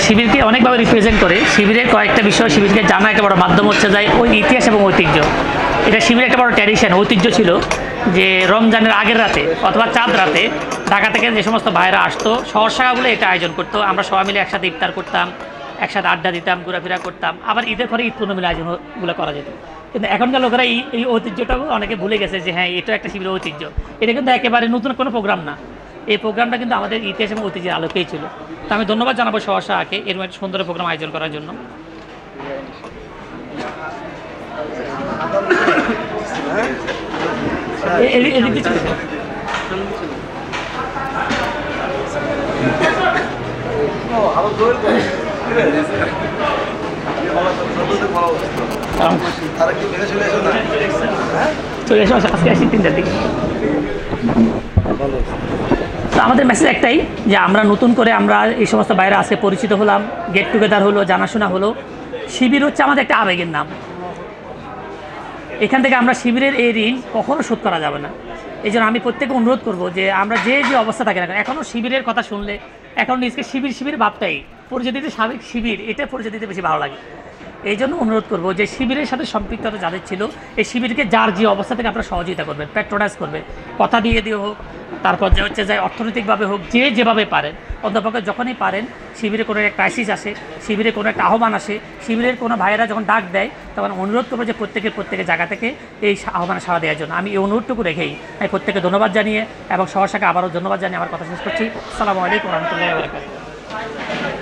শিবিরকে অনেকভাবে রিপ্রেজেন্ট করে। শিবিরের কয়েকটা বিষয় শিবিরকে জানা একটা বড় মাধ্যম হচ্ছে যায় ওই ইতিহাস এবং ঐতিহ্য। এটা শিবিরের একটা বড় ট্র্যাডিশন, ঐতিহ্য ছিল যে রমজানের আগের রাতে অথবা চাঁদ রাতে ঢাকা থেকে যে সমস্ত ভাইরা আসতো শহর শাখাগুলো এটা আয়োজন করতো। আমরা সবাই মিলে একসাথে ইফতার করতাম, একসাথে আড্ডা দিতাম, ঘোরাফেরা করতাম। আবার ঈদের পরে ঈদ পূর্ণমিল আয়োজনগুলো করা যেত। কিন্তু এখনকার লোকেরা এই ঐতিহ্যটাও অনেকে ভুলে গেছে যে হ্যাঁ এটা একটা শিবিরের ঐতিহ্য। এটা কিন্তু একেবারে নতুন কোনো প্রোগ্রাম না। এই প্রোগ্রামটা কিন্তু আমাদের ইতিহাস এবং ঐতিহ্যের আলোকেই ছিল। তো আমি ধন্যবাদ জানাবো শহর শাখাকে এরকম একটা সুন্দর প্রোগ্রাম আয়োজন করার জন্য। চলে এসো, আজকে আসি 3টার দিকে। তো আমাদের মেসেজ একটাই যে আমরা নতুন করে আমরা এই সমস্ত বাইরে আজকে পরিচিত হলাম, গেট টুগেদার হলো, জানাশোনা হলো। শিবির হচ্ছে আমাদের একটা আবেগের নাম। এখান থেকে আমরা শিবিরের এই ঋণ কখনো শোধ করা যাবে না। এই জন্য আমি প্রত্যেকে অনুরোধ করব যে আমরা যে অবস্থা থাকে না এখনও শিবিরের কথা শুনলে এখন নিজকে শিবির ভাবটাই পরিচয় দিতে, সাবেক শিবির এটা পরিচয় দিতে বেশি ভালো লাগে। এই জন্য অনুরোধ করব যে শিবিরের সাথে সম্পৃক্ততা যাদের ছিল এই শিবিরকে যার যে অবস্থা থেকে আপনারা সহযোগিতা করবেন, প্যাট্রোনাইজ করবেন, কথা দিয়ে হোক, তারপর যে হচ্ছে যে অর্থনৈতিকভাবে হোক, যে যেভাবে পারেন। অধ্যাপকের যখনই পারেন শিবিরে কোনো একটা ক্রাইসিস আসে, শিবিরে কোনো একটা আহ্বান আসে, শিবিরের কোনো ভাইয়েরা যখন ডাক দেয় তখন অনুরোধ করবো যে প্রত্যেকের জায়গা থেকে এই আহ্বানে সাড়া দেওয়ার জন্য। আমি এই অনুরোধটুকু রেখেই আমি প্রত্যেকে ধন্যবাদ জানিয়ে এবং শহর শাখা আবারও ধন্যবাদ জানিয়ে আমার কথা শেষ করছি। আসসালামু আলাইকুম ওয়া রাহমাতুল্লাহি ওয়া বারাকাতুহু।